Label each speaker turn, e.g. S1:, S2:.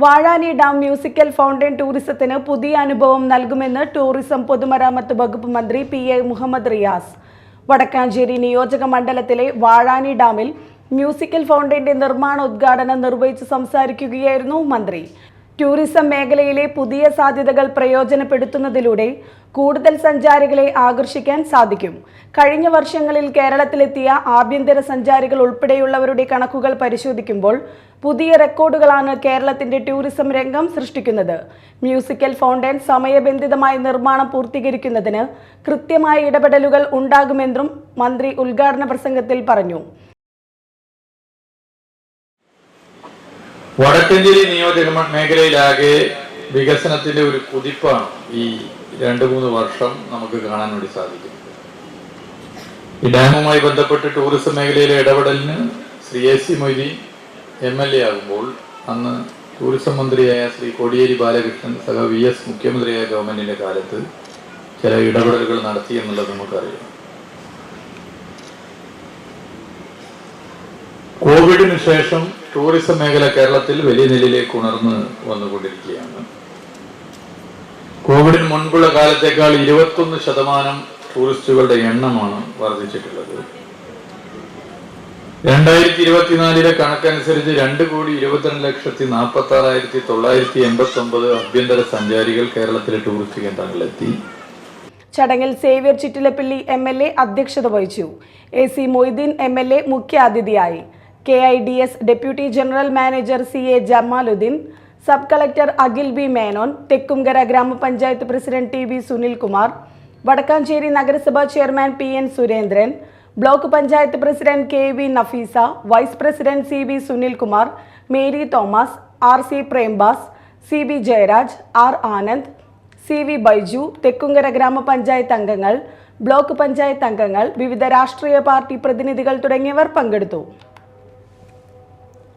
S1: Vazhani dam musical fountain ടൂറിസത്തിന് പുതിയ അനുഭവം നൽകുമെന്ന് ടൂറിസം പൊതുമരാമത്ത് വകുപ്പ് മന്ത്രി PA മുഹമ്മദ് റിയാസ്. വടക്കാഞ്ചേരി നിയോജക മണ്ഡലത്തിലെ വാഴാനി ഡാമിൽ മ്യൂസിക്കൽ ഫൗണ്ടന്റെ നിർമ്മാണോദ്ഘാടനം നിർവഹിച്ച് സംസാരിക്കുകയായിരുന്നു മന്ത്രി. ടൂറിസം മേഖലയിലെ പുതിയ സാധ്യതകൾ പ്രയോജനപ്പെടുത്തുന്നതിലൂടെ കൂടുതൽ സഞ്ചാരികളെ ആകർഷിക്കാൻ സാധിക്കും. കഴിഞ്ഞ വർഷങ്ങളിൽ കേരളത്തിലെത്തിയ ആഭ്യന്തര സഞ്ചാരികൾ ഉൾപ്പെടെയുള്ളവരുടെ കണക്കുകൾ പരിശോധിക്കുമ്പോൾ പുതിയ റെക്കോർഡുകളാണ് കേരളത്തിന്റെ ടൂറിസം രംഗം സൃഷ്ടിക്കുന്നത്. മ്യൂസിക്കൽ ഫൗണ്ടൻ സമയബന്ധിതമായി നിർമ്മാണം പൂർത്തീകരിക്കുന്നതിന് കൃത്യമായ ഇടപെടലുകൾ ഉണ്ടാകുമെന്നും മന്ത്രി ഉദ്ഘാടന പ്രസംഗത്തിൽ പറഞ്ഞു.
S2: വടക്കഞ്ചേരി നിയോജക മേഖലയിലാകെ വികസനത്തിന്റെ ഒരു കുതിപ്പാണ് ഈ 2-3 വർഷം നമുക്ക് കാണാൻ വേണ്ടി സാധിക്കുന്നത്. ഈ ഡാമുമായി ബന്ധപ്പെട്ട് ടൂറിസം മേഖലയിലെ ഇടപെടലിന് ശ്രീ AC മൊയ്തീൻ MLA ആകുമ്പോൾ അന്ന് ടൂറിസം മന്ത്രിയായ ശ്രീ കോടിയേരി ബാലകൃഷ്ണൻ VS മുഖ്യമന്ത്രിയായ ഗവൺമെന്റിന്റെ കാലത്ത് ചില ഇടപെടലുകൾ നടത്തി എന്നുള്ളത് നമുക്കറിയാം. കോവിഡിന് ശേഷം ടൂറിസം മേഖല കേരളത്തിൽ വലിയ നിലയിലേക്ക് ഉണർന്ന് വന്നുകൊണ്ടിരിക്കുകയാണ്. കോവിഡിന് മുൻപുള്ള കാലത്തേക്കാൾ 21% ടൂറിസ്റ്റുകളുടെ എണ്ണമാണ് വർദ്ധിച്ചിട്ടുള്ളത്. 2024 കണക്കനുസരിച്ച് 2,22,46,989 ആഭ്യന്തര സഞ്ചാരികൾ കേരളത്തിലെ ടൂറിസ്റ്റ് കേന്ദ്രങ്ങളിലെത്തി.
S1: ചടങ്ങിൽ സേവ്യർ ചിറ്റിലപ്പള്ളി MLA അധ്യക്ഷത വഹിച്ചു. AC മൊയ്തീൻ MLA മുഖ്യാതിഥിയായി. KIDS deputy general manager CA Jamaluddin, sub collector Akhil B Menon, Thekkumkara ഗ്രാമപഞ്ചായത്ത് പ്രസിഡന്റ് TB സുനിൽകുമാർ, വടക്കാഞ്ചേരി നഗരസഭാ chairman PN Surendran, block panchayat president KV Nafeesa, vice president CB Sunilkumar, Mary Thomas, RC Prembas, CB Jayaraj, R Anand, CV Baiju, Thekkumkara ഗ്രാമപഞ്ചായത്ത് അംഗങ്ങൾ, ബ്ലോക്ക് പഞ്ചായത്ത് അംഗങ്ങൾ, വിവിധ രാഷ്ട്രീയ പാർട്ടി പ്രതിനിധികൾ തുടങ്ങിയവർ പങ്കെടുത്തു.